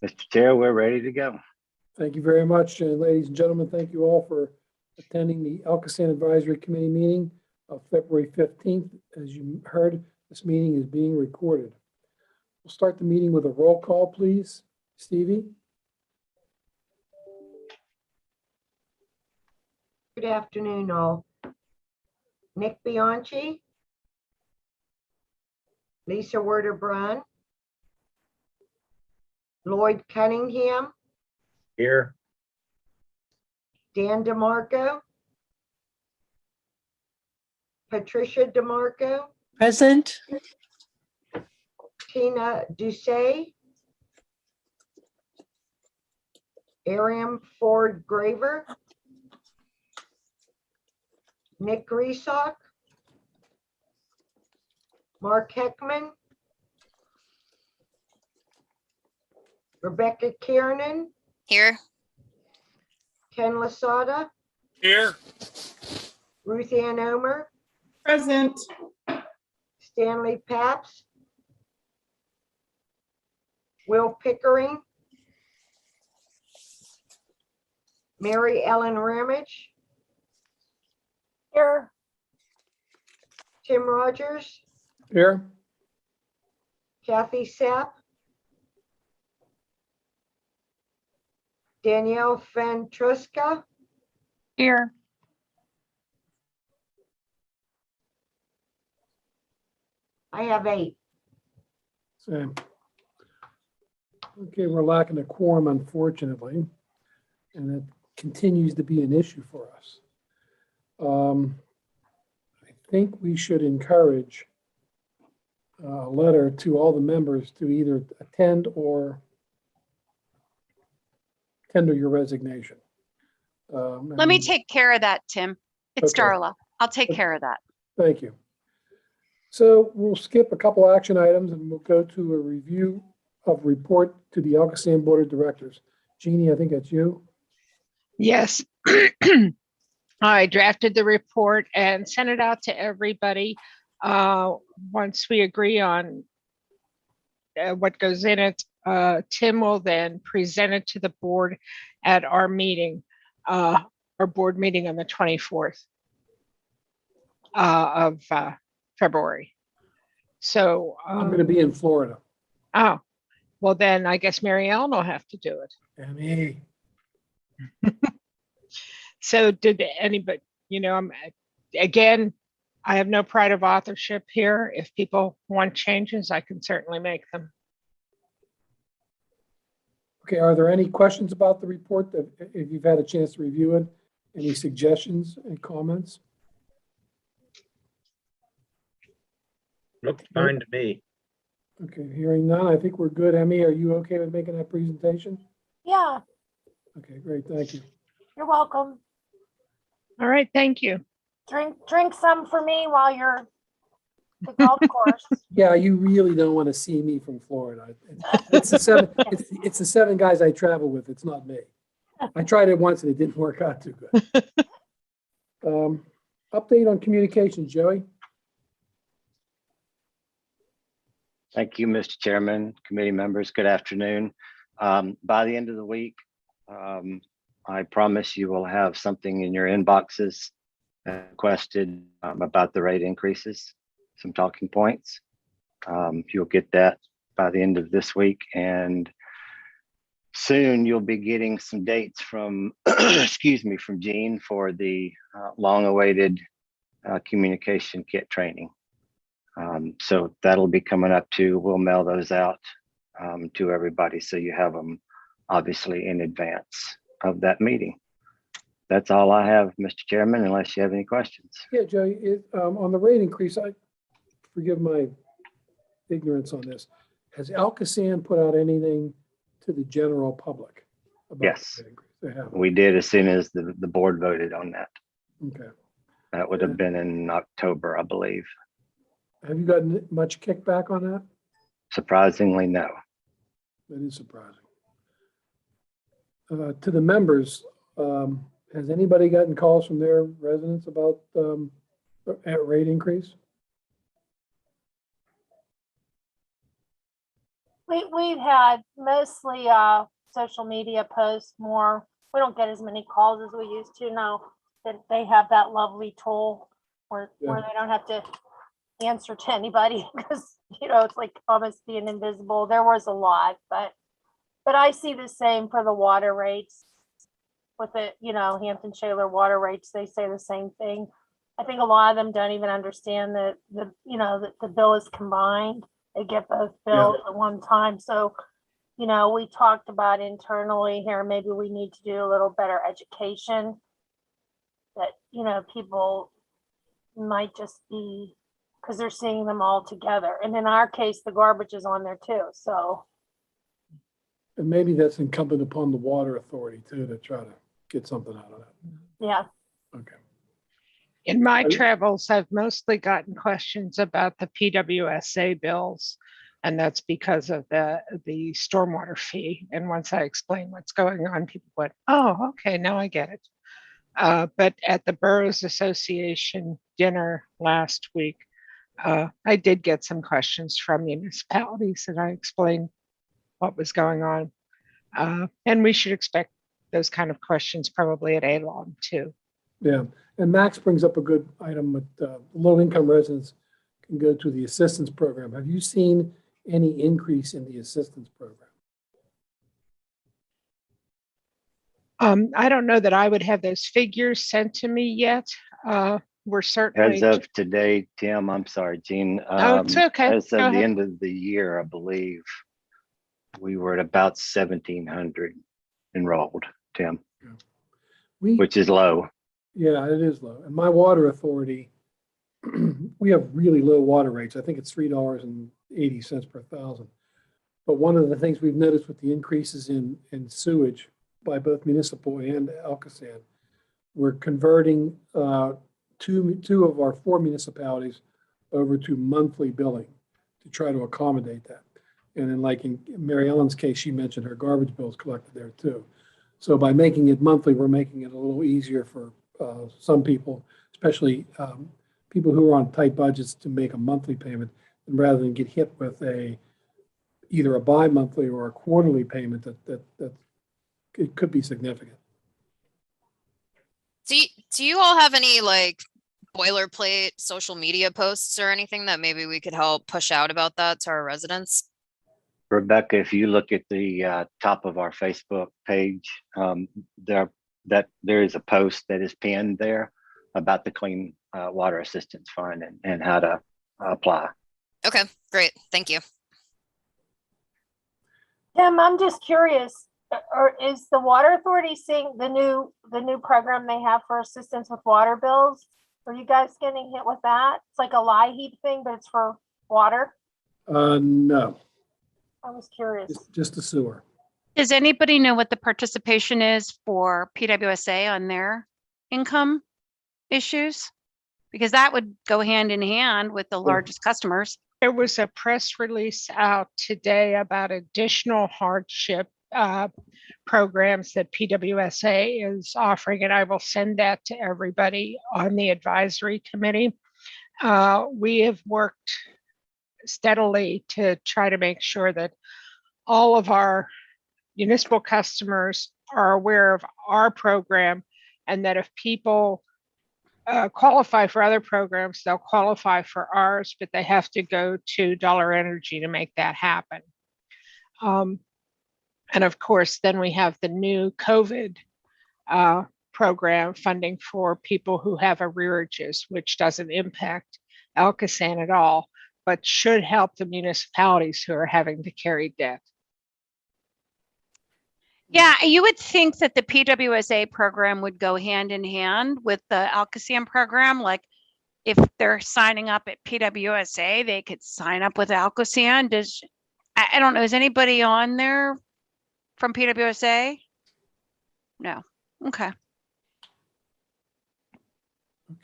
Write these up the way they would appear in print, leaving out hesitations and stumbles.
Mr. Chair, we're ready to go. Thank you very much. And ladies and gentlemen, thank you all for attending the ALCOSAN Advisory Committee meeting of February 15th. As you heard, this meeting is being recorded. We'll start the meeting with a roll call, please. Stevie? Good afternoon, all. Nick Bianchi, Lisa Werder-Brun, Lloyd Cunningham, Here. Dan DeMarco, Patricia DeMarco, Present. Tina Doucet, Ariam Ford Graver, Nick Resock, Mark Heckman, Rebecca Kiernan, Here. Ken Lasada, Here. Ruth Ann Omer, Present. Stanley Paps, Will Pickering, Mary Ellen Ramage, Here. Tim Rogers, Here? Kathy Sapp, Danielle Fantruska, Here. I have 8. Same. Okay, we're lacking a quorum, unfortunately, and it continues to be an issue for us. I think we should encourage a letter to all the members to either attend or tender your resignation. Let me take care of that, Tim. It's Okay. Darla. I'll take care of that. Thank you. So we'll skip a couple action items and we'll go to a review of report to the ALCOSAN Board of Directors. Jeannie, I think that's you. Yes. I drafted the report and sent it out to everybody. Once we agree on what goes in it, Tim will then present it to the board at our meeting, our board meeting on the 24th of February. So I'm going to be in Florida. oh, well then I guess Mary Ellen will have to do it. Me. So did anybody, again, I have no pride of authorship here. If people want changes, I can certainly make them. Okay, are there any questions about the report that if you've had a chance to review it? Any suggestions and comments? Looks fine to me. Okay, hearing none, I think we're good. Emmy, are you okay with making that presentation? Yeah, Okay, great, thank you. you're welcome. All right, thank you. Drink some for me while you're at the golf course. Yeah, you really don't want to see me from Florida. It's the seven, it's the 7 guys I travel with. It's not me. I tried it once and it didn't work out too good. Update on communications, Joey. Thank you, Mr. Chairman, committee members. Good afternoon. By the end of the week, I promise you will have something in your inboxes requested about the rate increases, some talking points. You'll get that by the end of this week, and soon you'll be getting some dates from, excuse me, from Jean for the long-awaited communication kit training. So that'll be coming up too. We'll mail those out to everybody so you have them obviously in advance of that meeting. That's all I have, Mr. Chairman, unless you have any questions. Yeah, Joey, on the rate increase, I forgive my ignorance on this. Has ALCOSAN put out anything to the general public about Yes. the rate increase? They have. We did as soon as the board voted on that. Okay. That would have been in October, I believe. Have you gotten much kickback on that? Surprisingly, no. That is surprising. To the members, has anybody gotten calls from their residents about a rate increase? We've had mostly social media posts more. We don't get as many calls as we used to now that they have that lovely tool where they don't have to answer to anybody because, it's like almost being invisible. There was a lot, but I see the same for the water rates with it, Hampton Shaler water rates, they say the same thing. I think a lot of them don't even understand that the bill is combined. They get both bills at one time. So, we talked about internally here, maybe we need to do a little better education that, people might just be, because they're seeing them all together. And in our case, the garbage is on there too. So. And maybe that's incumbent upon the water authority too, to try to get something out of that. Yeah. Okay. In my travels, I've mostly gotten questions about the PWSA bills, and that's because of the stormwater fee. And once I explain what's going on, people went, "Oh, okay, now I get it." But at the Boroughs Association dinner last week, I did get some questions from municipalities, and I explained what was going on. And we should expect those kind of questions probably at ALOM too. Yeah, and Max brings up a good item with low-income residents can go to the assistance program. Have you seen any increase in the assistance program? I don't know that I would have those figures sent to me yet. We're certainly. As of today, Tim, I'm sorry, Jean. Oh, it's okay. As Go of the ahead. end of the year, I believe we were at about 1,700 enrolled, Tim, which is low. Yeah, it is low. And my water authority, we have really low water rates. I think it's $3.80 per thousand. But one of the things we've noticed with the increases in sewage by both municipal and ALCOSAN, we're converting two of our 4 municipalities over to monthly billing to try to accommodate that. And then like in Mary Ellen's case, she mentioned her garbage bills collected there too. So by making it monthly, we're making it a little easier for some people, especially people who are on tight budgets, to make a monthly payment, and rather than get hit with either a bi-monthly or a quarterly payment that it could be significant. Do you all have any like boilerplate social media posts or anything that maybe we could help push out about that to our residents? Rebecca, if you look at the top of our Facebook page, there is a post that is pinned there about the Clean Water Assistance Fund and how to apply. Okay, great. Thank you. Tim, I'm just curious, or is the water authority seeing the new program they have for assistance with water bills? Are you guys getting hit with that? It's like a lie heap thing, but it's for water. No, I was curious. just the sewer. Does anybody know what the participation is for PWSA on their income issues? Because that would go hand in hand with the largest customers. There was a press release out today about additional hardship programs that PWSA is offering, and I will send that to everybody on the advisory committee. We have worked steadily to try to make sure that all of our municipal customers are aware of our program, and that if people qualify for other programs, they'll qualify for ours, but they have to go to Dollar Energy to make that happen. And of course, then we have the new COVID program funding for people who have arrearages, which doesn't impact ALCOSAN at all, but should help the municipalities who are having to carry debt. Yeah, you would think that the PWSA program would go hand in hand with the ALCOSAN program. Like if they're signing up at PWSA, they could sign up with ALCOSAN. I don't know, is anybody on there from PWSA? No. Okay.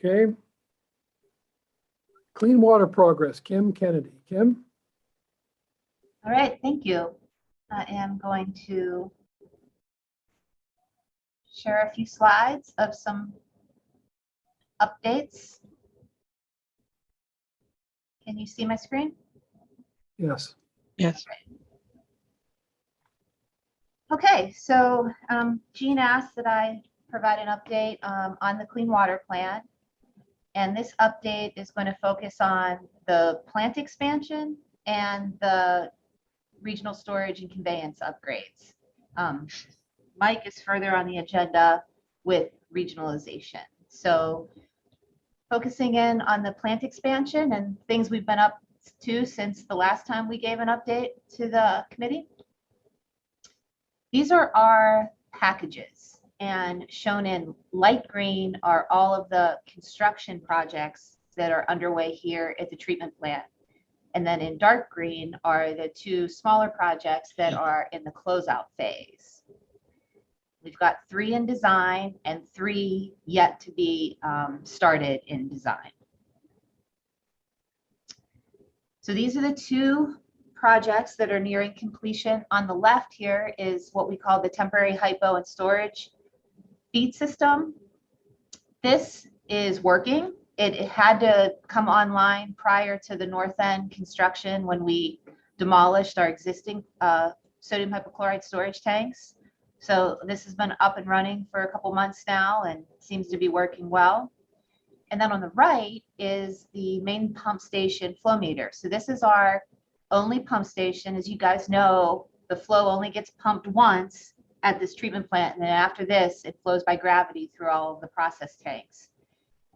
Okay. Clean water progress, Kim Kennedy. Kim? All right, thank you. I am going to share a few slides of some updates. Can you see my screen? Yes. Yes. Okay, so Jean asked that I provide an update on the clean water plan. And this update is going to focus on the plant expansion and the regional storage and conveyance upgrades. Mike is further on the agenda with regionalization. So focusing in on the plant expansion and things we've been up to since the last time we gave an update to the committee. These are our packages, and shown in light green are all of the construction projects that are underway here at the treatment plant. And then in dark green are the two smaller projects that are in the closeout phase. We've got 3 in design and 3 yet to be started in design. So these are the 2 projects that are nearing completion. On the left here is what we call the temporary hypo and storage feed system. This is working. It had to come online prior to the north end construction when we demolished our existing sodium hypochlorite storage tanks. So this has been up and running for a couple months now and seems to be working well. And then on the right is the main pump station flow meter. So this is our only pump station. As you guys know, the flow only gets pumped once at this treatment plant. And then after this, it flows by gravity through all of the process tanks.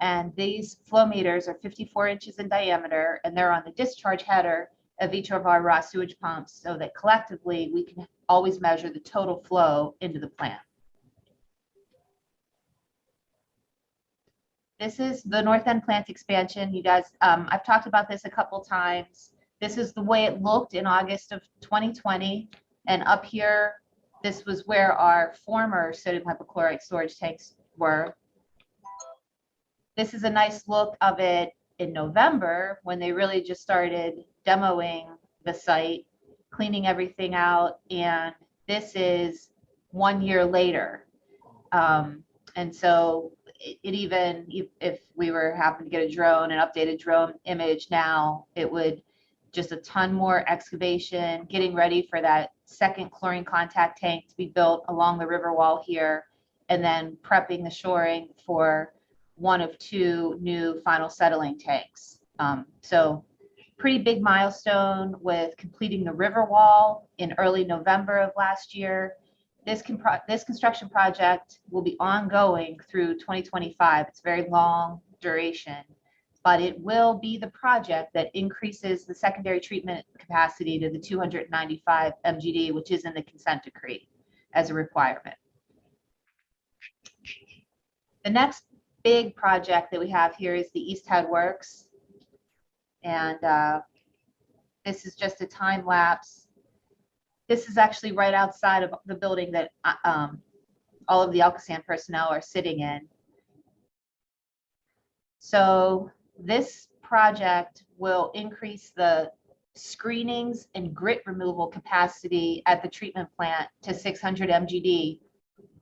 And these flow meters are 54 inches in diameter, and they're on the discharge header of each of our raw sewage pumps so that collectively we can always measure the total flow into the plant. This is the North End plant expansion. You guys, I've talked about this a couple times. This is the way it looked in August of 2020. And up here, this was where our former sodium hypochlorite storage tanks were. This is a nice look of it in November when they really just started demoing the site, cleaning everything out. And this is 1 year later. And so it even, if we were happen to get a drone, an updated drone image now, it would just a ton more excavation, getting ready for that second chlorine contact tank to be built along the river wall here, and then prepping the shoring for 1 of 2 new final settling tanks. So pretty big milestone with completing the river wall in early November of last year. This construction project will be ongoing through 2025. It's very long duration, but it will be the project that increases the secondary treatment capacity to the 295 MGD, which is in the consent decree as a requirement. The next big project that we have here is the East Head Works. And this is just a time lapse. This is actually right outside of the building that all of the ALCOSAN personnel are sitting in. So this project will increase the screenings and grit removal capacity at the treatment plant to 600 MGD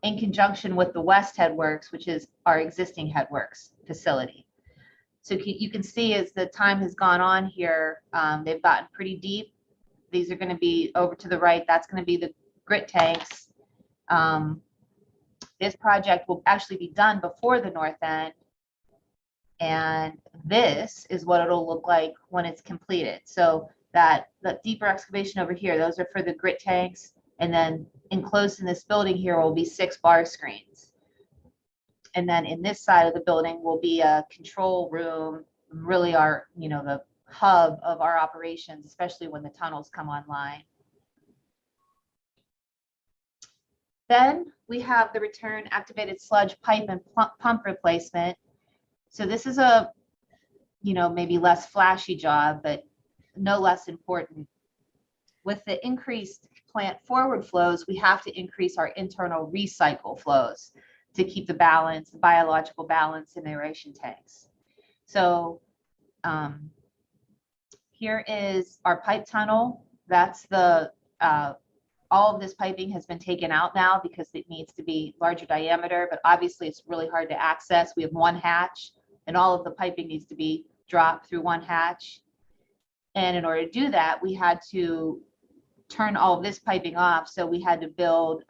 in conjunction with the West Headworks, which is our existing Headworks facility. So you can see as the time has gone on here, they've gotten pretty deep. These are going to be over to the right. That's going to be the grit tanks. This project will actually be done before the north end. And this is what it'll look like when it's completed. So that deeper excavation over here, those are for the grit tanks. And then enclosed in this building here will be 6 bar screens. And then in this side of the building will be a control room, really our, the hub of our operations, especially when the tunnels come online. Then we have the return activated sludge pipe and pump replacement. So this is a, maybe less flashy job, but no less important. With the increased plant forward flows, we have to increase our internal recycle flows to keep the balance, biological balance in aeration tanks. So here is our pipe tunnel. That's the, all of this piping has been taken out now because it needs to be larger diameter, but obviously it's really hard to access. We have 1 hatch and all of the piping needs to be dropped through 1 hatch. And in order to do that, we had to turn all of this piping off, so we had to build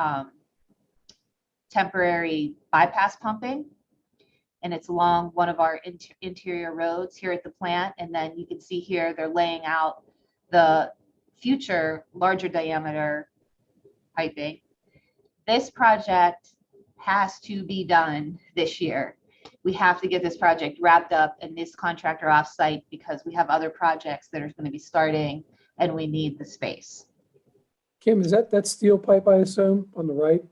temporary bypass pumping. And it's along one of our interior roads here at the plant. And then you can see here, they're laying out the future larger diameter piping. This project has to be done this year. We have to get this project wrapped up and this contractor offsite because we have other projects that are going to be starting and we need the space. Kim, is that steel pipe, I assume, on the right?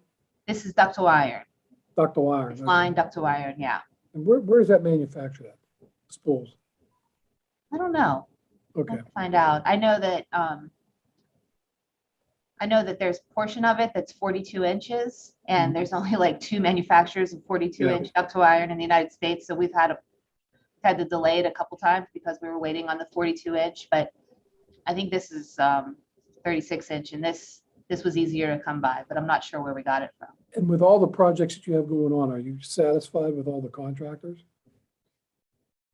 This is ductile iron. Ductile iron. It's okay. line ductile iron, yeah. And where is that manufactured at? Spools. I don't know. Okay. Let's find out. I know that there's a portion of it that's 42 inches and there's only like 2 manufacturers of 42 Yeah. inch ductile iron in the United States. So we've had to delay it a couple times because we were waiting on the 42 inch, but I think this is 36 inch and this was easier to come by, but I'm not sure where we got it from. And with all the projects that you have going on, are you satisfied with all the contractors?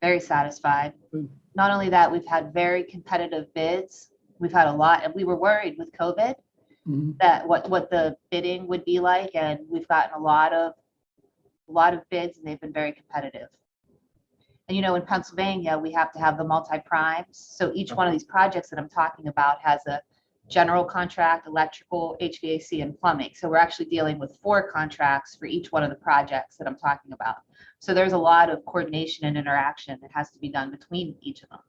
Very satisfied. Good. Not only that, we've had very competitive bids. We've had a lot, and we were worried with COVID Mhm. that what the bidding would be like, and we've gotten a lot of bids, and they've been very competitive. And you know, in Pennsylvania, we have to have the multi-primes. So each one of these projects that I'm talking about has a general contract, electrical, HVAC, and plumbing. So we're actually dealing with 4 contracts for each one of the projects that I'm talking about. So there's a lot of coordination and interaction that has to be done between each of them.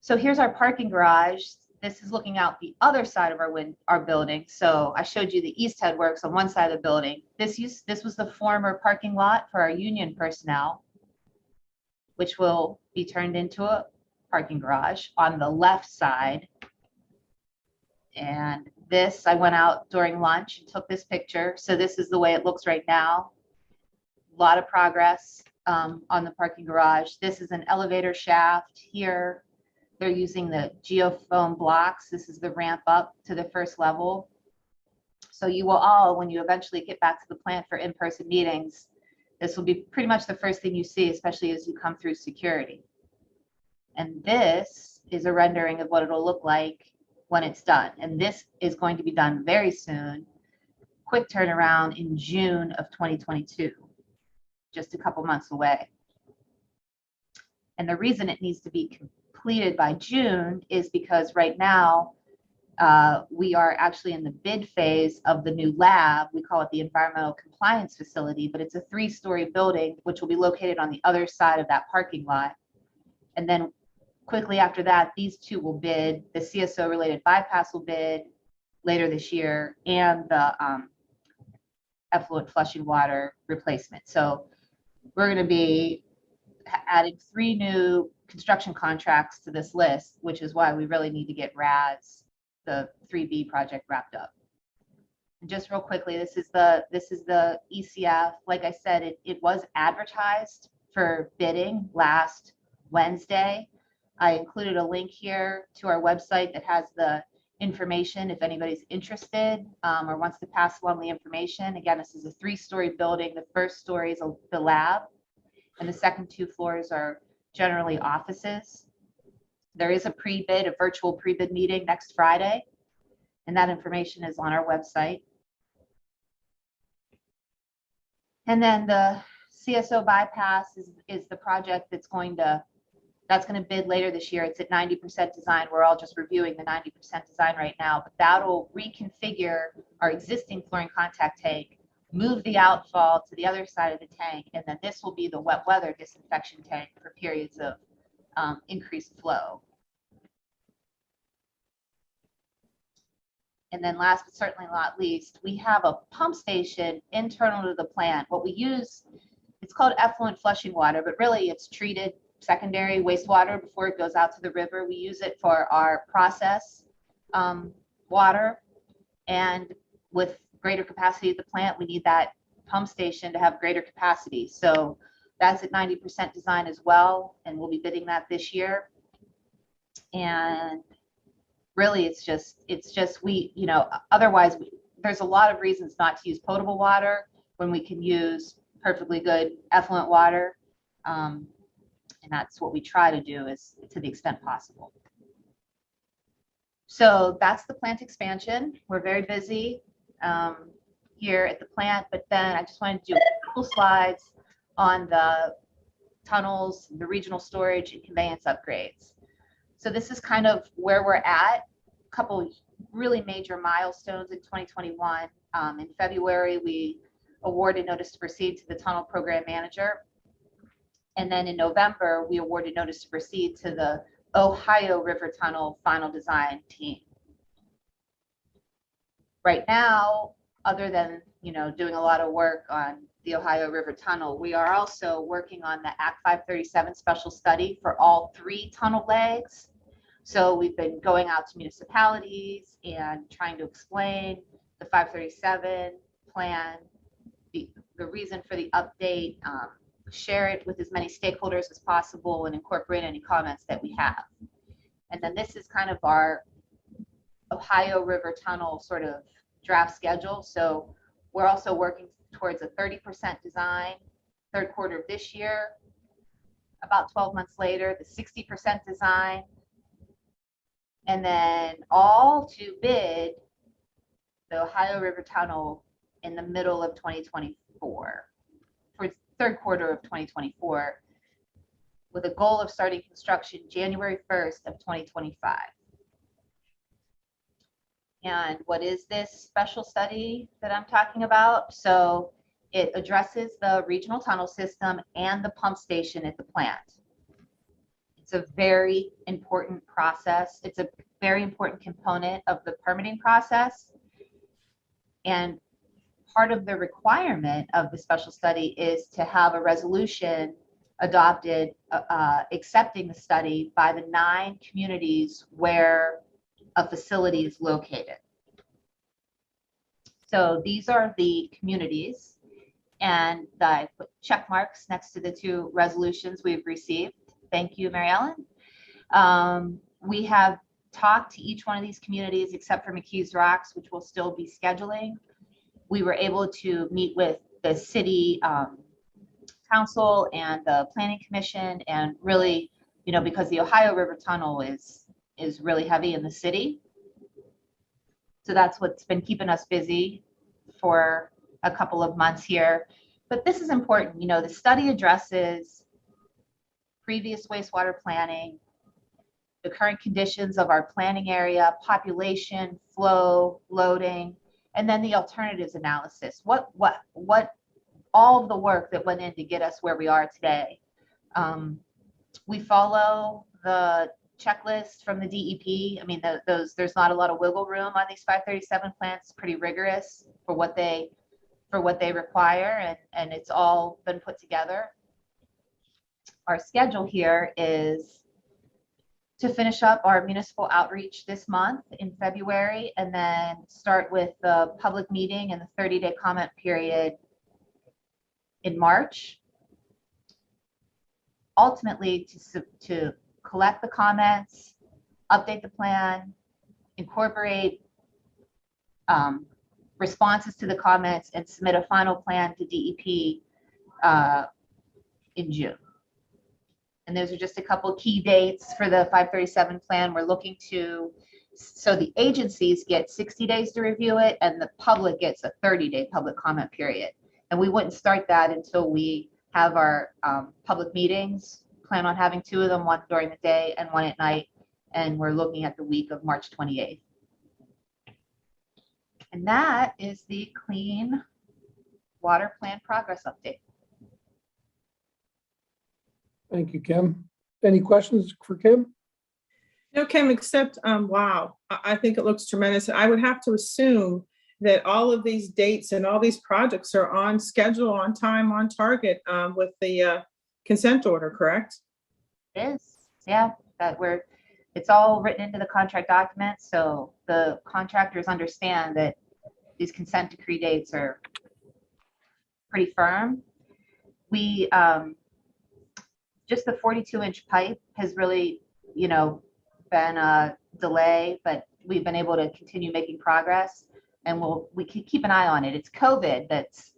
So here's our parking garage. This is looking out the other side of our building. So I showed you the East Head Works on one side of the building. This was the former parking lot for our union personnel, which will be turned into a parking garage on the left side. And this, I went out during lunch and took this picture. So this is the way it looks right now. A lot of progress on the parking garage. This is an elevator shaft here. They're using the geofoam blocks. This is the ramp up to the first level. So you will all, when you eventually get back to the plant for in-person meetings, this will be pretty much the first thing you see, especially as you come through security. And this is a rendering of what it'll look like when it's done. And this is going to be done very soon. Quick turnaround in June of 2022, just a couple months away. And the reason it needs to be completed by June is because right now we are actually in the bid phase of the new lab. We call it the Environmental Compliance Facility, but it's a 3-story building which will be located on the other side of that parking lot. And then quickly after that, these two will bid. The CSO related bypass will bid later this year, and the effluent flushing water replacement. So we're going to be adding 3 new construction contracts to this list, which is why we really need to get RAS, the 3B project, wrapped up. And just real quickly, this is the ECF. Like I said, it was advertised for bidding last Wednesday. I included a link here to our website that has the information if anybody's interested or wants to pass along the information. Again, this is a 3-story building. The first story is the lab, and the second 2 floors are generally offices. There is a virtual pre-bid meeting next Friday, and that information is on our website. And then the CSO bypass is the project that's going to bid later this year. It's at 90% design. We're all just reviewing the 90% design right now, but that'll reconfigure our existing fluorine contact tank, move the outfall to the other side of the tank, and then this will be the wet weather disinfection tank for periods of increased flow. And then last but certainly not least, we have a pump station internal to the plant. What we use, it's called effluent flushing water, but really it's treated secondary wastewater before it goes out to the river. We use it for our process water, and with greater capacity at the plant, we need that pump station to have greater capacity. So that's at 90% design as well, and we'll be bidding that this year. And really, it's just otherwise there's a lot of reasons not to use potable water when we can use perfectly good effluent water. And that's what we try to do, is to the extent possible. So that's the plant expansion. We're very busy here at the plant, but then I just wanted to do a couple slides on the tunnels, the regional storage and conveyance upgrades. So this is kind of where we're at. A couple really major milestones in 2021. In February, we awarded notice to proceed to the tunnel program manager. And then in November, we awarded notice to proceed to the Ohio River Tunnel final design team. Right now, other than doing a lot of work on the Ohio River Tunnel, we are also working on the Act 537 special study for all 3 tunnel legs. So we've been going out to municipalities and trying to explain the 537 plan, the reason for the update, share it with as many stakeholders as possible and incorporate any comments that we have. And then this is kind of our Ohio River Tunnel sort of draft schedule. So we're also working towards a 30% design, 3rd quarter of this year. About 12 months later, the 60% design. And then all to bid the Ohio River Tunnel in the middle of 2024, for 3rd quarter of 2024, with a goal of starting construction January 1st of 2025. And what is this special study that I'm talking about? So it addresses the regional tunnel system and the pump station at the plant. It's a very important process. It's a very important component of the permitting process. And part of the requirement of the special study is to have a resolution adopted accepting the study by the 9 communities where a facility is located. So these are the communities, and I put check marks next to the 2 resolutions we've received. Thank you, Mary Ellen. We have talked to each one of these communities except for McKees Rocks, which we'll still be scheduling. We were able to meet with the city council and the planning commission, and really, because the Ohio River Tunnel is really heavy in the city. So that's what's been keeping us busy for a couple of months here. But this is important. The study addresses previous wastewater planning, the current conditions of our planning area, population, flow, loading, and then the alternatives analysis. What all of the work that went in to get us where we are today. We follow the checklist from the DEP. I mean, there's not a lot of wiggle room on these 537 plants. It's pretty rigorous for what they require, and it's all been put together. Our schedule here is to finish up our municipal outreach this month in February, and then start with the public meeting and the 30-day comment period in March. Ultimately, to collect the comments, update the plan, incorporate responses to the comments, and submit a final plan to DEP in June. And those are just a couple key dates for the 537 plan. We're looking to, so the agencies get 60 days to review it, and the public gets a 30-day public comment period. And we wouldn't start that until we have our public meetings. Plan on having 2 of them, one during the day and one at night. And we're looking at the week of March 28th. And that is the Clean Water Plan progress update. Thank you, Kim. Any questions for Kim? No, Kim, except, wow, I think it looks tremendous. I would have to assume that all of these dates and all these projects are on schedule, on time, on target with the consent order, correct? It is, yeah, it's all written into the contract document, so the contractors understand that these consent decree dates are pretty firm. We, just the 42-inch pipe has really, been a delay, but we've been able to continue making progress, and we can keep an eye on it. It's COVID that's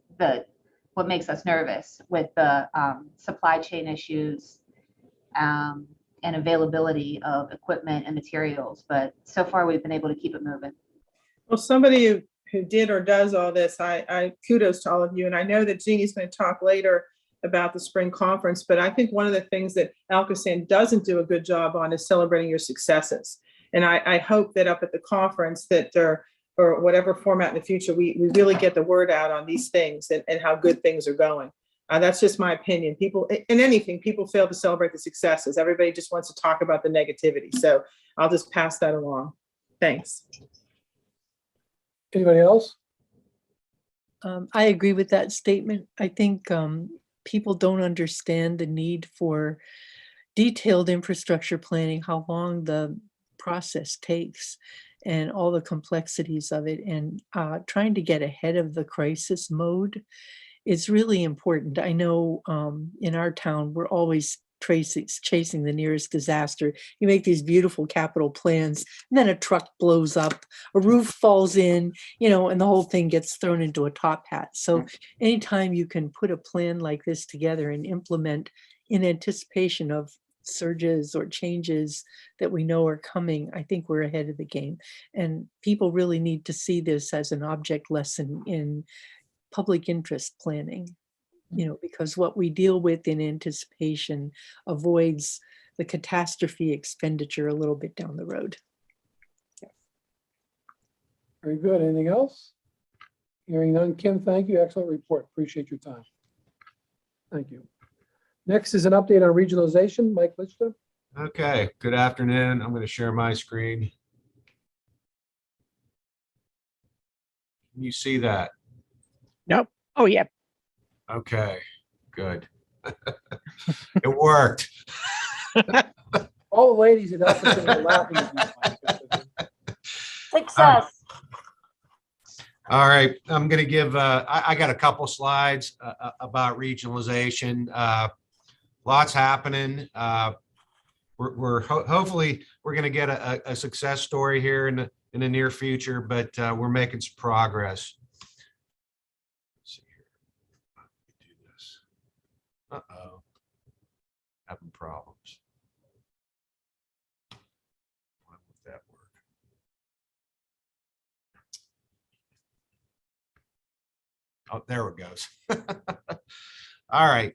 what makes us nervous with the supply chain issues, and and availability of equipment and materials. But so far, we've been able to keep it moving. Well, somebody who did or does all this, I kudos to all of you. And I know that Jeannie's going to talk later about the spring conference, but I think one of the things that ALCOSAN doesn't do a good job on is celebrating your successes. And I hope that up at the conference that there, or whatever format in the future, we really get the word out on these things and how good things are going. That's just my opinion. People, in anything, people fail to celebrate the successes. Everybody just wants to talk about the negativity. So I'll just pass that along. Thanks. Anybody else? I agree with that statement. I think people don't understand the need for detailed infrastructure planning, how long the process takes and all the complexities of it, and trying to get ahead of the crisis mode is really important. I know in our town, we're always chasing the nearest disaster. You make these beautiful capital plans, and then a truck blows up, a roof falls in, and the whole thing gets thrown into a top hat. So anytime you can put a plan like this together and implement in anticipation of surges or changes that we know are coming, I think we're ahead of the game. And people really need to see this as an object lesson in public interest planning, because what we deal with in anticipation avoids the catastrophe expenditure a little bit down the road. Very good. Anything else? Hearing none. Kim, thank you. Excellent report. Appreciate your time. Thank you. Next is an update on regionalization. Mike Lichtenstein. Okay, good afternoon. I'm going to share my screen. Can you see that? Nope. Oh, yeah. Okay, good. It worked. All the ladies at ALCOSAN are laughing at you. Success. All right, I'm going to give, I got a couple slides about regionalization. Lots hopefully we're going to get a success story here in the near future, but we're making some progress. Let's see here. Do this. Uh-oh. Having problems. Why won't that work? Oh, there it goes. All right.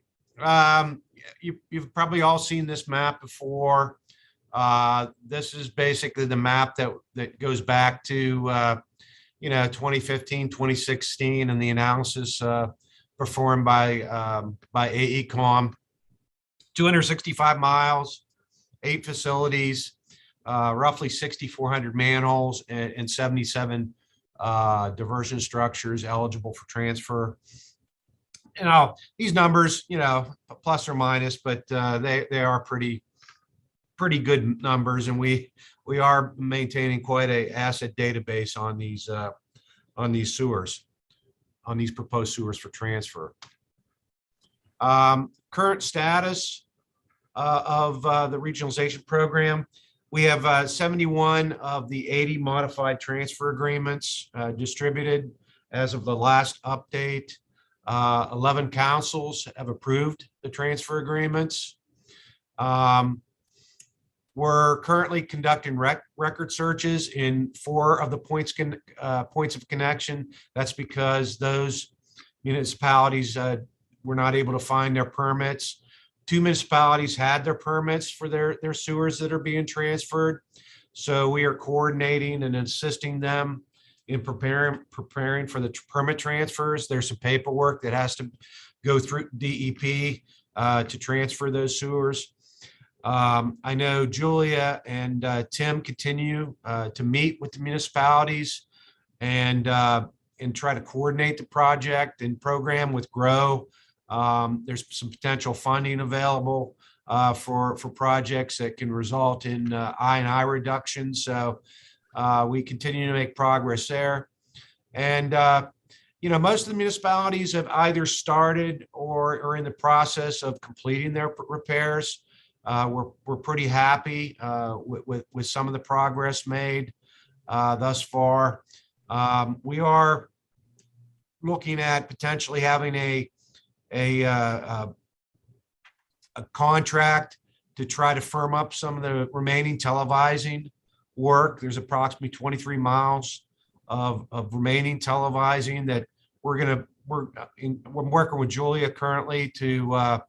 You've probably all seen this map before. This is basically the map that goes back to 2015, 2016, and the analysis performed by AECOM. 265 miles, 8 facilities, roughly 6,400 manholes, and 77 diversion structures eligible for transfer. These numbers, plus or minus, but they are pretty good numbers, and we are maintaining quite a asset database on these sewers, on these proposed sewers for transfer. Current status of the regionalization program. We have 71 of the 80 modified transfer agreements distributed as of the last update. 11 councils have approved the transfer agreements. We're currently conducting record searches in 4 of the points of connection. That's because those municipalities were not able to find their permits. 2 municipalities had their permits for their sewers that are being transferred. So we are coordinating and assisting them in preparing for the permit transfers. There's some paperwork that has to go through DEP to transfer those sewers. I know Julia and Tim continue to meet with the municipalities and try to coordinate the project and program with GROW. There's some potential funding available for projects that can result in I&I reductions. So we continue to make progress there. And, most of the municipalities have either started or are in the process of completing their repairs. We're pretty happy with some of the progress made thus far. We are looking at potentially having a contract to try to firm up some of the remaining televising work. There's approximately 23 miles of remaining televising that we're working with Julia currently to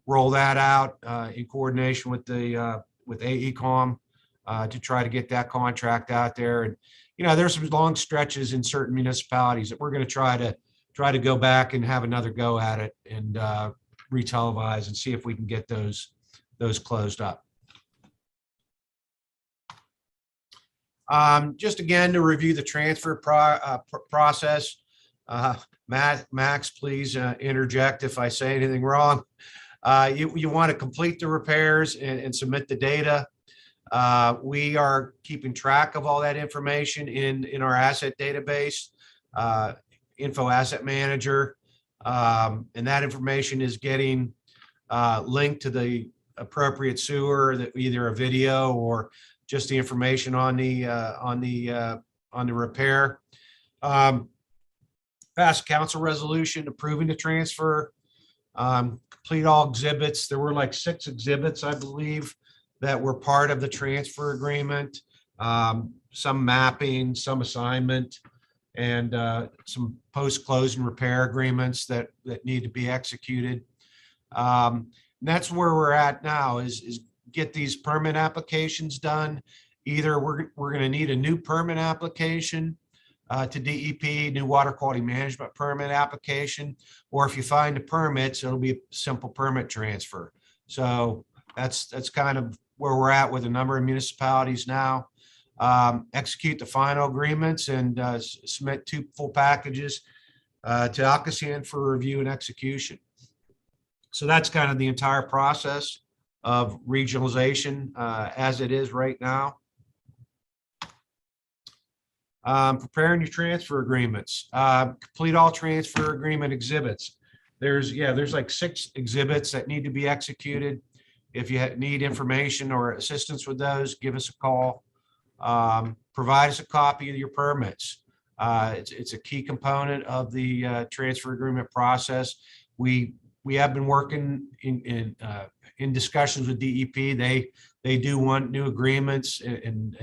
roll that out in coordination with AECom to try to get that contract out there. And there's some long stretches in certain municipalities that we're going to try to go back and have another go at it and retelevise and see if we can get those closed up. Just again to review the transfer process. Max, please interject if I say anything wrong. You want to complete the repairs and submit the data. We are keeping track of all that information in our asset database, Info Asset Manager, and that information is getting linked to the appropriate sewer, that either a video or just the information on the repair. Pass council resolution approving the transfer. Complete all exhibits. There were like 6 exhibits, I believe, that were part of the transfer agreement. Some mapping, some assignment, and some post-closing repair agreements that need to be executed. And that's where we're at now is get these permit applications done. Either we're going to need a new permit application to DEP, new water quality management permit application, or if you find the permits, it'll be a simple permit transfer. So that's kind of where we're at with a number of municipalities now. Execute the final agreements and submit 2 full packages to ALCOSAN for review and execution. So that's kind of the entire process of regionalization as it is right now. Preparing your transfer agreements. Complete all transfer agreement exhibits. There's like 6 exhibits that need to be executed. If you need information or assistance with those, give us a call. Provide us a copy of your permits. It's a key component of the transfer agreement process. We have been working in discussions with DEP. They do want new agreements and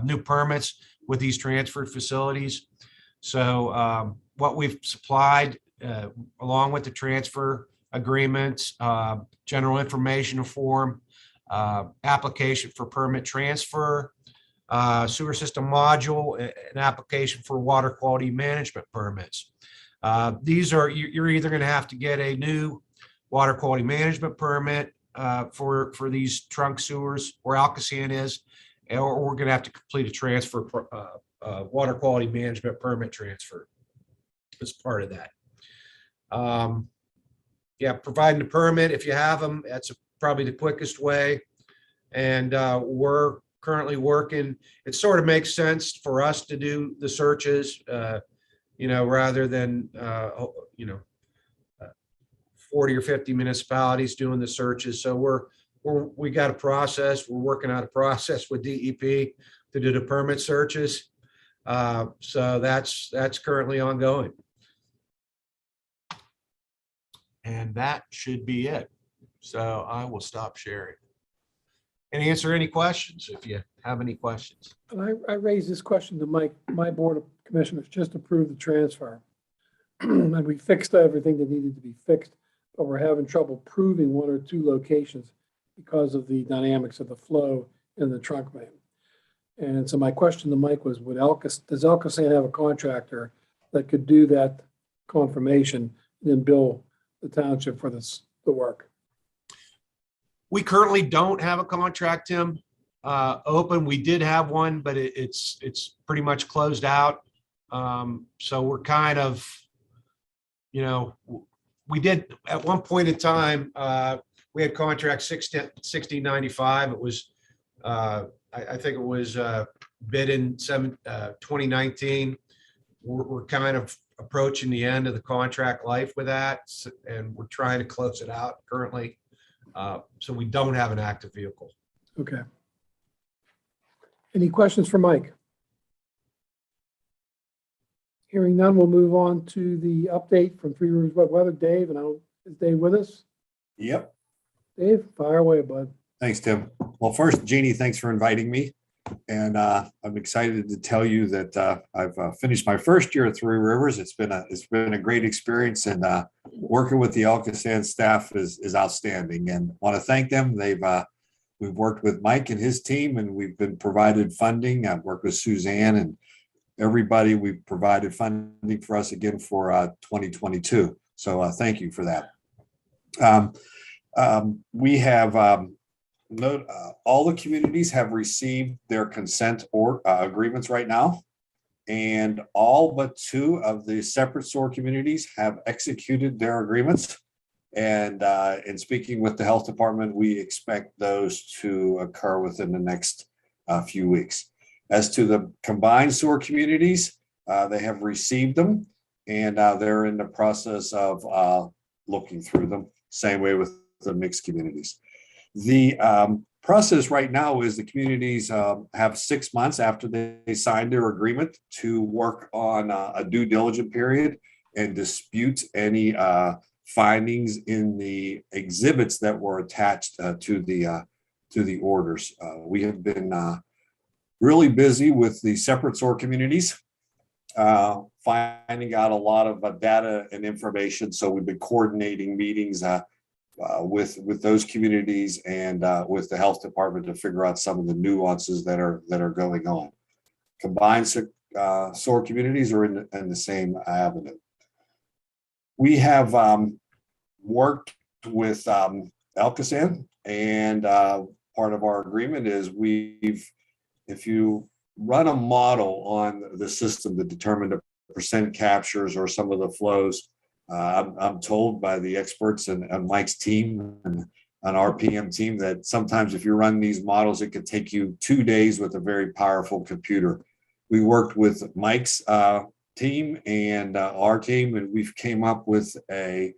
new permits with these transfer facilities. So what we've supplied along with the transfer agreements, general information form, application for permit transfer, sewer system module, an application for water quality management permits. These are, you're either going to have to get a new water quality management permit for these trunk sewers, where ALCOSAN is, or we're going to have to complete a transfer, water quality management permit transfer as part of that. Providing the permit, if you have them, that's probably the quickest way. And we're currently working. It sort of makes sense for us to do the searches, rather than 40 or 50 municipalities doing the searches. So we got a process. We're working out a process with DEP to do the permit searches. So that's currently ongoing. And that should be it. So I will stop sharing and answer any questions if you have any questions. And I raised this question to Mike. My board of commissioners just approved the transfer. And we fixed everything that needed to be fixed, but we're having trouble proving 1 or 2 locations because of the dynamics of the flow in the trunk main. And so my question to Mike was, does ALCOSAN have a contractor that could do that confirmation and then bill the township for the work? We currently don't have a contract, Tim, open. We did have one, but it's pretty much closed out. So we're kind of, we did at one point in time, we had contract 1695. It was, I think it was bid in 2019. We're kind of approaching the end of the contract life with that, and we're trying to close it out currently. So we don't have an active vehicle. Okay. Any questions for Mike? Hearing none, we'll move on to the update from Three Rivers Wet Weather. Dave, is Dave with us? Yep. Dave, fire away, bud. Thanks, Tim. Well, first, Jeannie, thanks for inviting me. And I'm excited to tell you that I've finished my first year at Three Rivers. It's been a great experience, and working with the ALCOSAN staff is outstanding. And want to thank them. We've worked with Mike and his team, and we've been provided funding. I've worked with Suzanne and everybody. We've provided funding for us again for 2022. So thank you for that. We have all the communities have received their consent or agreements right now, and all but 2 of the separate SOAR communities have executed their agreements. And in speaking with the health department, we expect those to occur within the next few weeks. As to the combined SOAR communities, they have received them, and they're in the process of looking through them. Same way with the mixed communities. The process right now is the communities have 6 months after they signed their agreement to work on a due diligence period and dispute any findings in the exhibits that were attached to the orders. We have been really busy with the separate SOAR communities, finding out a lot of data and information. So we've been coordinating meetings with those communities and with the health department to figure out some of the nuances that are going on. Combined SOAR communities are in the same avenue. We have worked with ALCOSAN, and part of our agreement is if you run a model on the system to determine the percent captures or some of the flows, I'm told by the experts and Mike's team and our PM team that sometimes if you run these models, it could take you 2 days with a very powerful computer. We worked with Mike's team and our team, and we've came up with a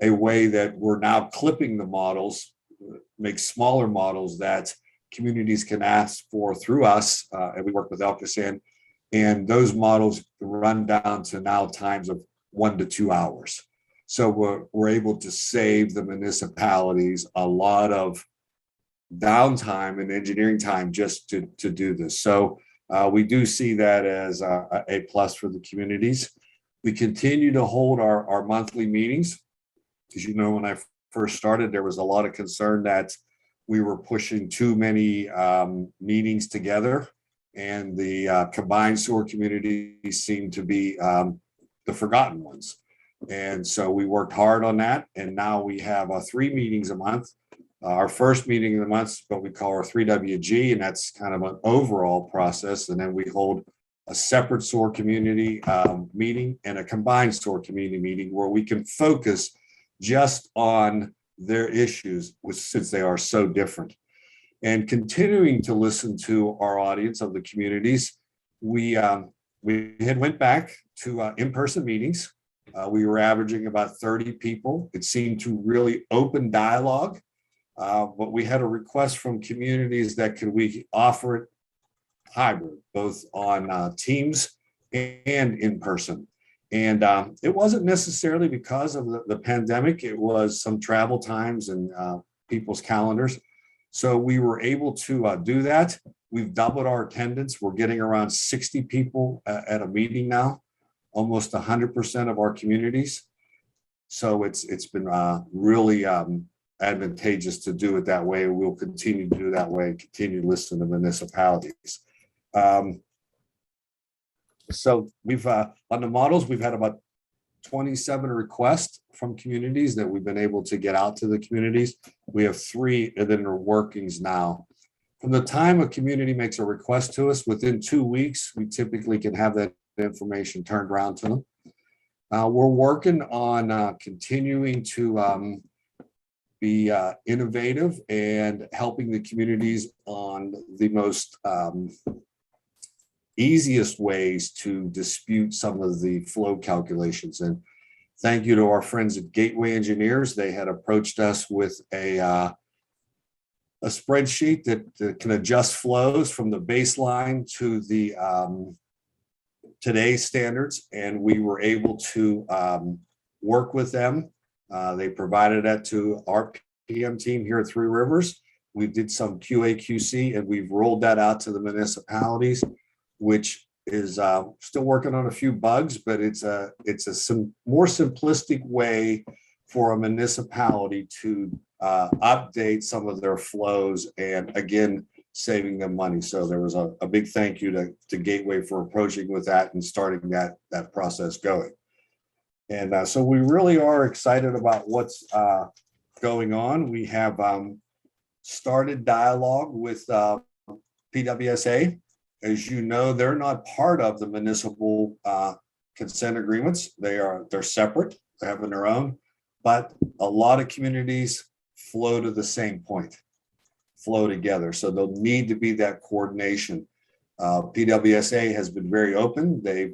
way that we're now clipping the models, make smaller models that communities can ask for through us, and we work with ALCOSAN, and those models run down to now times of 1 to 2 hours. So we're able to save the municipalities a lot of downtime and engineering time just to do this. So we do see that as a plus for the communities. We continue to hold our monthly meetings. As you know, when I first started, there was a lot of concern that we were pushing too many meetings together, and the combined SOAR communities seem to be the forgotten ones. And so we worked hard on that, and now we have 3 meetings a month. Our first meeting of the month is what we call our 3WG, and that's kind of an overall process. And then we hold a separate SOAR community meeting and a combined SOAR community meeting where we can focus just on their issues, since they are so different. And continuing to listen to our audience of the communities, we had went back to in-person meetings. We were averaging about 30 people. It seemed to really open dialogue, but we had a request from communities that could we offer it hybrid, both on Teams and in person. And it wasn't necessarily because of the pandemic. It was some travel times and people's calendars. So we were able to do that. We've doubled our attendance. We're getting around 60 people at a meeting now, almost 100% of our communities. So it's been really advantageous to do it that way. We'll continue to do that way and continue to listen to municipalities. So we've on the models, we've had about 27 requests from communities that we've been able to get out to the communities. We have 3 that are workings now. From the time a community makes a request to us, within 2 weeks, we typically can have that information turned around to them. We're working on continuing to be innovative and helping the communities on the most easiest ways to dispute some of the flow calculations. And thank you to our friends at Gateway Engineers. They had approached us with a spreadsheet that can adjust flows from the baseline to the today's standards, and we were able to work with them. They provided that to our PM team here at Three Rivers, we did some QA/QC, and we've rolled that out to the municipalities, which is still working on a few bugs, but it's a more simplistic way for a municipality to update some of their flows, and again, saving them money. So there was a big thank you to Gateway for approaching with that and starting that process going. And so we really are excited about what's going on. We have started dialogue with PWSA. As you know, they're not part of the municipal consent agreements. They're separate, they're having their own, but a lot of communities flow to the same point, flow together. So there'll need to be that coordination. PWSA has been very open. They've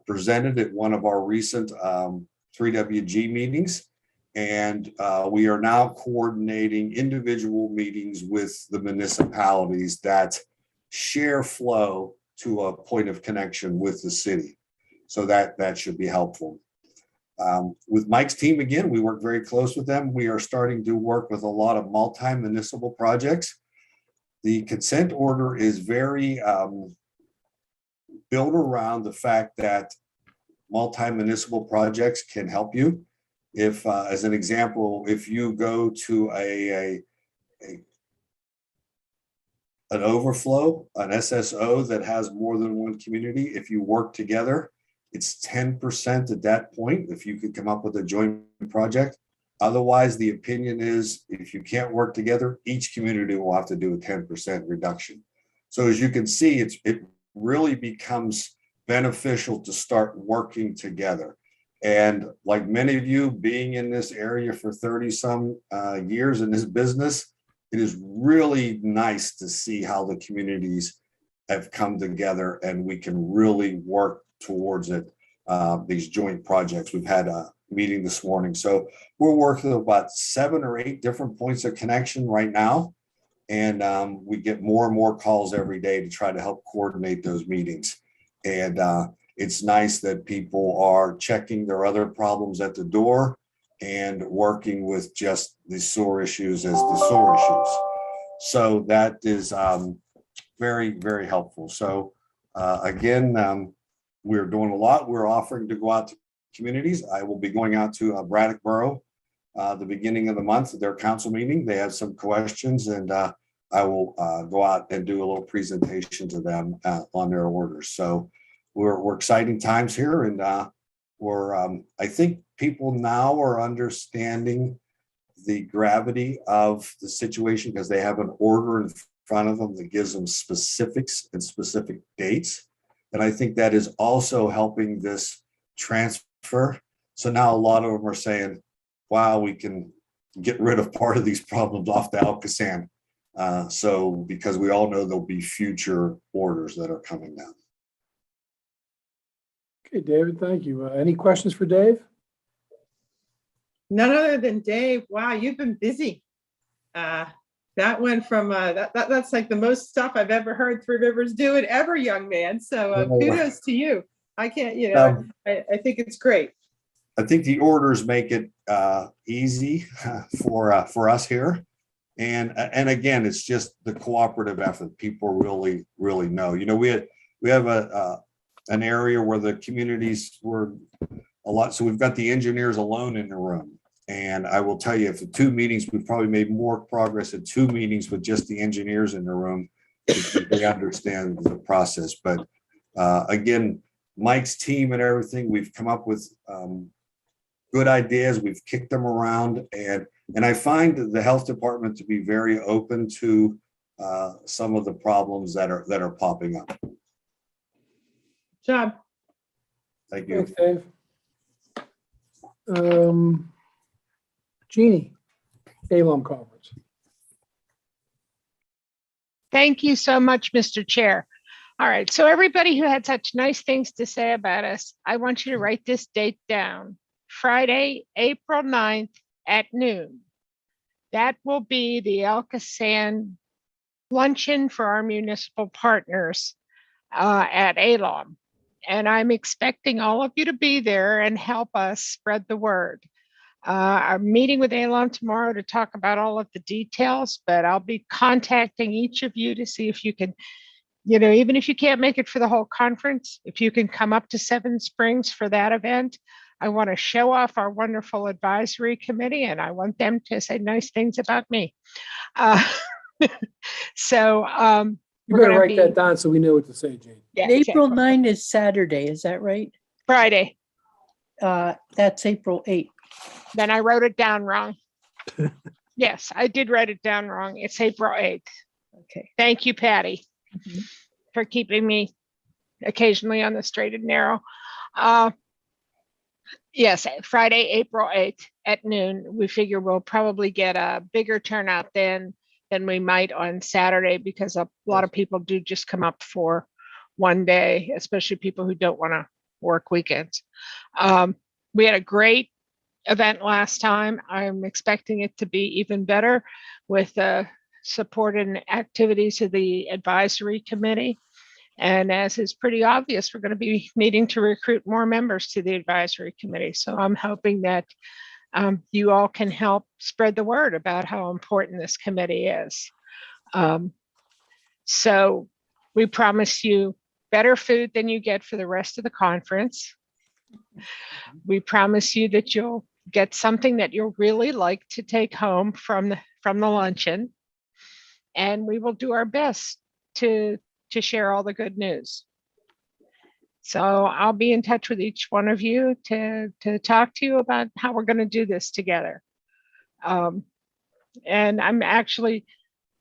presented at one of our recent 3WG meetings, and we are now coordinating individual meetings with the municipalities that share flow to a point of connection with the city. So that should be helpful. With Mike's team, again, we work very close with them. We are starting to work with a lot of multi-municipal projects. The consent order is very built around the fact that multi-municipal projects can help you. If, as an example, if you go to an overflow, an SSO that has more than one community, if you work together, it's 10% at that point, if you could come up with a joint project. Otherwise, the opinion is if you can't work together, each community will have to do a 10% reduction. So as you can see, it really becomes beneficial to start working together. And like many of you being in this area for 30 some years in this business, it is really nice to see how the communities have come together and we can really work towards it, these joint projects. We've had a meeting this morning. So we're working with about 7 or 8 different points of connection right now. And we get more and more calls every day to try to help coordinate those meetings. And it's nice that people are checking their other problems at the door and working with just the sewer issues as the sewer issues. So that is very, very helpful. So again, we're doing a lot. We're offering to go out to communities. I will be going out to Braddock Borough the beginning of the month at their council meeting. They have some questions, and I will go out and do a little presentation to them on their orders. So we're exciting times here, and I think people now are understanding the gravity of the situation because they have an order in front of them that gives them specifics and specific dates. And I think that is also helping this transfer. So now a lot of them are saying, wow, we can get rid of part of these problems off the ALCOSAN. So because we all know there'll be future orders that are coming down. Okay, David, thank you. Any questions for Dave? None other than Dave. Wow, you've been busy. That went from that's like the most stuff I've ever heard Three Rivers doing ever, young man. So kudos to you. I can't, I think it's great. I think the orders make it easy for us here. And again, it's just the cooperative effort. People really, really know. We have an area where the communities were a lot. So we've got the engineers alone in the room. And I will tell you, for 2 meetings, we've probably made more progress in 2 meetings with just the engineers in the room because they understand the process. But again, Mike's team and everything, we've come up with good ideas. We've kicked them around, and I find the health department to be very open to some of the problems that are popping up. Job. Thank you. Thanks, Dave. Jeannie, ALUM conference. Thank you so much, Mr. Chair. All right, so everybody who had such nice things to say about us, I want you to write this date down. Friday, April 9th at noon. That will be the ALCOSAN luncheon for our municipal partners at ALUM. And I'm expecting all of you to be there and help us spread the word. I'm meeting with Alon tomorrow to talk about all of the details, but I'll be contacting each of you to see if you can, even if you can't make it for the whole conference, if you can come up to Seven Springs for that event. I want to show off our wonderful advisory committee, and I want them to say nice things about me. So You we're better gonna write that be, down so we know what to say, Jane. yeah, April exactly. 9 is Saturday, is that right? Friday. That's April 8. Then I wrote it down wrong. Yes, I did write it down wrong. It's April 8th. Okay. Thank you, Patty, Mhm. for keeping me occasionally on the straight and narrow. Yes, Friday, April 8th at noon. We figure we'll probably get a bigger turnout than we might on Saturday, because a lot of people do just come up for one day, especially people who don't want to work weekends. We had a great event last time. I'm expecting it to be even better with the support and activities of the advisory committee. And as is pretty obvious, we're going to be needing to recruit more members to the advisory committee. So I'm hoping that you all can help spread the word about how important this committee is. So we promise you better food than you get for the rest of the conference. We promise you that you'll get something that you'll really like to take home from the luncheon. And we will do our best to share all the good news. So I'll be in touch with each one of you to talk to you about how we're going to do this together. And I'm actually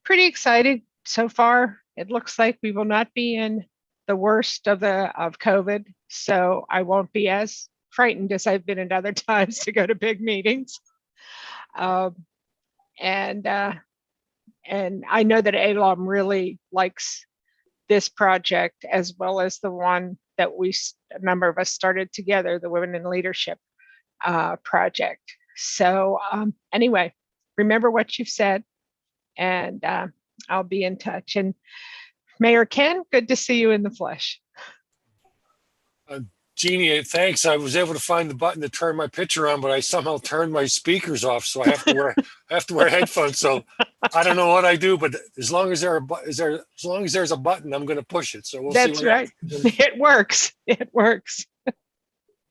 pretty excited so far. It looks like we will not be in the worst of COVID, so I won't be as frightened as I've been at other times to go to big meetings. And I know that Alon really likes this project, as well as the one that a number of us started together, the Women in Leadership project. So anyway, remember what you've said, and I'll be in touch. And Mayor Ken, good to see you in the flesh. Jeannie, thanks. I was able to find the button to turn my picture on, but I somehow turned my speakers off, so I have to wear headphones. So I don't know what I do, but as long as there's a button, I'm going to push it. So we'll see. That's right. It works. It works.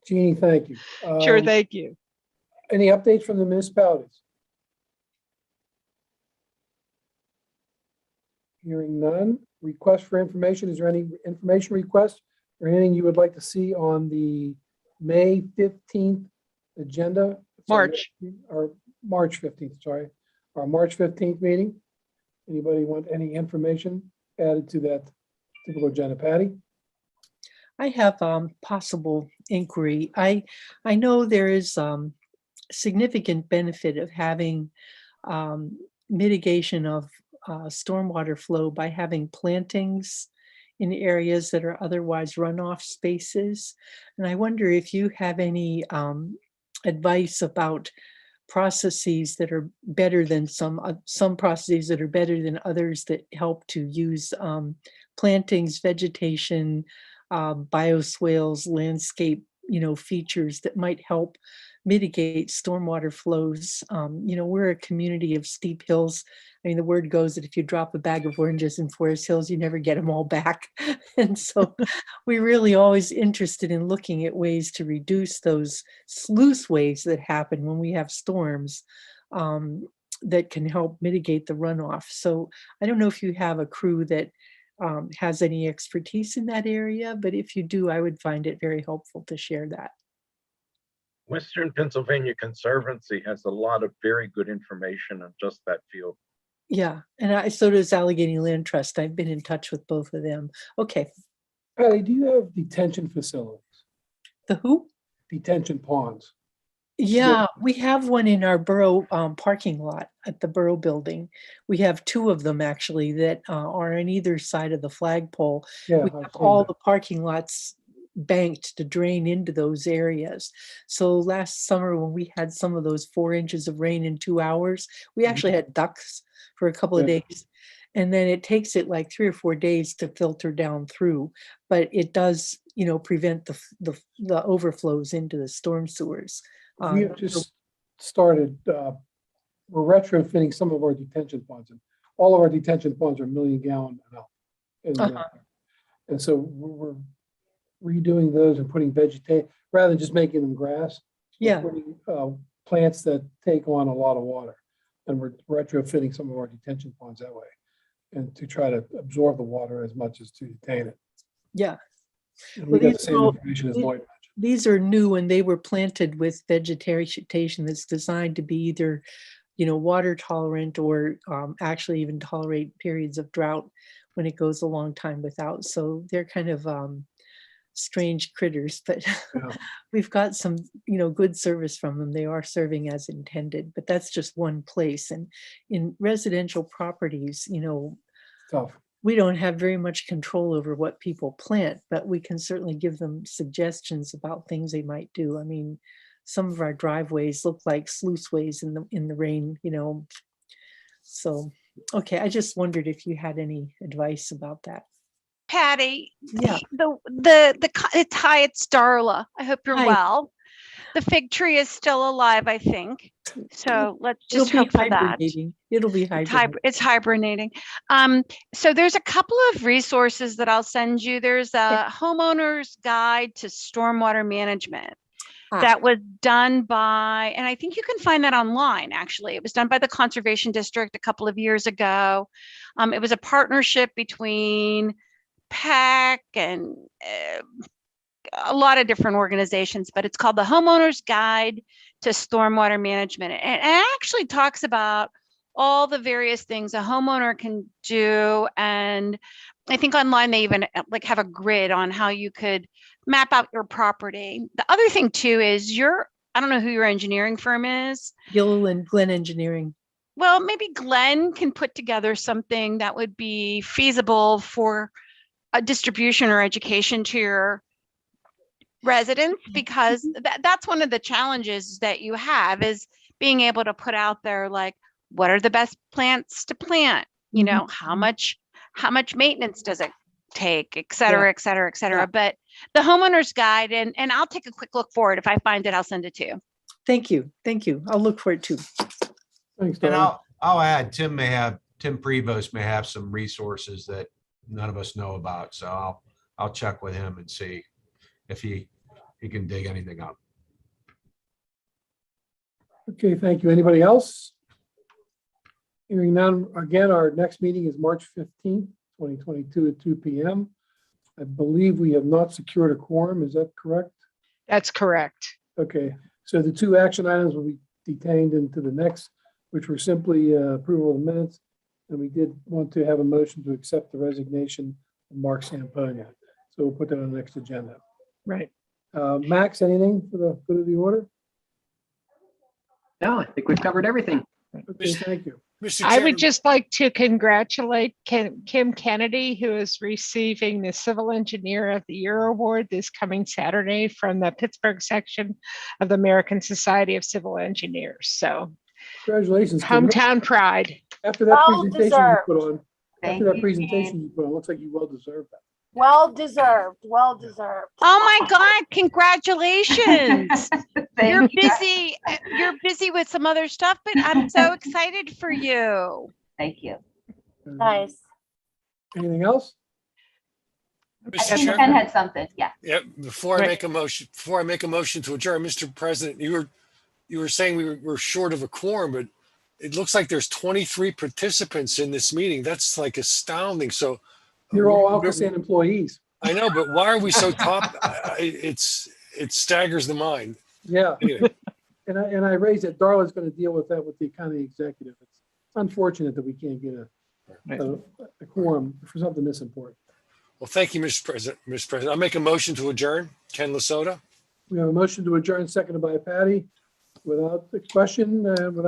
Jeannie, thank you. Sure, thank you. Any updates from the municipalities? Hearing none. Request for information. Is there any information request or anything you would like to see on the May 15th agenda? March. Or March 15th, sorry. Our March 15th meeting. Anybody want any information added to that typical agenda? Patty? I have possible inquiry. I know there is significant benefit of having mitigation of stormwater flow by having plantings in areas that are otherwise runoff spaces. And I wonder if you have any advice about processes that are better than some processes that are better than others that help to use plantings, vegetation, bioswales, landscape, features that might help mitigate stormwater flows. We're a community of steep hills. I mean, the word goes that if you drop a bag of oranges in Forest Hills, you never get them all back. And so we're really always interested in looking at ways to reduce those sluice waves that happen when we have storms that can help mitigate the runoff. So I don't know if you have a crew that has any expertise in that area, but if you do, I would find it very helpful to share that. Western Pennsylvania Conservancy has a lot of very good information on just that field. Yeah, and so does Allegheny Land Trust. I've been in touch with both of them. Okay. Patty, do you have detention facilities? The who? Detention ponds. Yeah, we have one in our borough parking lot at the borough building. We have two of them actually that are on either side of the flagpole. Yeah, we I've have seen all that. the parking lots banked to drain into those areas. So last summer when we had some of those 4 inches of rain in 2 hours, we actually had ducks for a couple of Yeah. days. And then it takes it like 3 or 4 days to filter down through, but it does, prevent the overflows into the storm sewers. We have just started, we're retrofitting some of our detention ponds. And all of our detention ponds are 1,000,000 gallon and up. And so we're redoing those and putting vegetation, rather than just making them grass. we're Yeah. putting, plants that take on a lot of water. And we're retrofitting some of our detention ponds that way. And to try to absorb the water as much as to detain it. Yeah. And we Well, got the same information as Lloyd. These are new and they were planted with vegetation that's designed to be either, water tolerant or actually even tolerate periods of drought when it goes a long time without. So they're kind of strange critters, but Yeah. we've got some, good service from them. They are serving as intended, but that's just one place. And in residential properties, Tough. we don't have very much control over what people plant, but we can certainly give them suggestions about things they might do. I mean, some of our driveways look like sluiceways in the rain, So, okay, I just wondered if you had any advice about that. Patty, Yeah. it's hi, it's Darla. I hope you're Hi. well. The fig tree is still alive, I think. So let's It'll just be hope for that. hibernating. It'll be hibernating. It's hibernating. So there's a couple of resources that I'll send you. There's a homeowner's guide to stormwater management that was done by, and I think you can find that online, actually. It was done by the Conservation District a couple of years ago. It was a partnership between PAC and a lot of different organizations, but it's called the Homeowner's Guide to Stormwater Management. And it actually talks about all the various things a homeowner can do. And I think online they even have a grid on how you could map out your property. The other thing too is I don't know who your engineering firm is. Gill and Glen Engineering. Well, maybe Glenn can put together something that would be feasible for a distribution or education to your residents, because that's one of the challenges that you have is being able to put out there, what are the best plants to plant? How much maintenance does it take, et cetera, et cetera, et cetera. Yeah. But the homeowner's guide, and I'll take a quick look for it. If I find it, I'll send it to you. Thank you. Thank you. I'll look for it too. Thanks, And Darla. I'll add, Tim Prevost may have some resources that none of us know about. So I'll check with him and see if he can dig anything up. Okay, thank you. Anybody else? Hearing none, again, our next meeting is March 15th, 2022 at 2 p.m. I believe we have not secured a quorum. Is that correct? That's correct. Okay, so the two action items will be detained into the next, which were simply approval of the minutes. And we did want to have a motion to accept the resignation of Mark Samponia. So we'll put that on the next agenda. Right. Max, anything for the good of the order? No, I think we've covered everything. Okay, thank you. Mr. I Chairman, would just like to congratulate Kim Kennedy, who is receiving the Civil Engineer of the Year award this coming Saturday from the Pittsburgh section of the American Society of Civil Engineers. So Congratulations. Kim. hometown pride. After that Well presentation you deserved. put on, Thank after that you, presentation Jane. you put on, looks like you well deserved that. Well deserved, well deserved. Oh my God, congratulations. You're Thank you. busy. You're busy with some other stuff, but I'm so excited for you. Thank you. Nice. Anything else? I Mr. think Chairman, Ken had something. Yeah. yeah, before I Right. make a motion to adjourn, Mr. President, you were saying we're short of a quorum, but it looks like there's 23 participants in this meeting. That's astounding. So You're all ALCOSAN employees. I know, but why are we so top? It staggers the mind. Yeah, Anyway, and I raised that Darla's going to deal with that with the county executive. It's unfortunate that we can't get a quorum for something this important. well, thank you, Mr. President. Mr. President, I'll make a motion to adjourn. Ken Lasota. We have a motion to adjourn, seconded by Patty. Without the question, without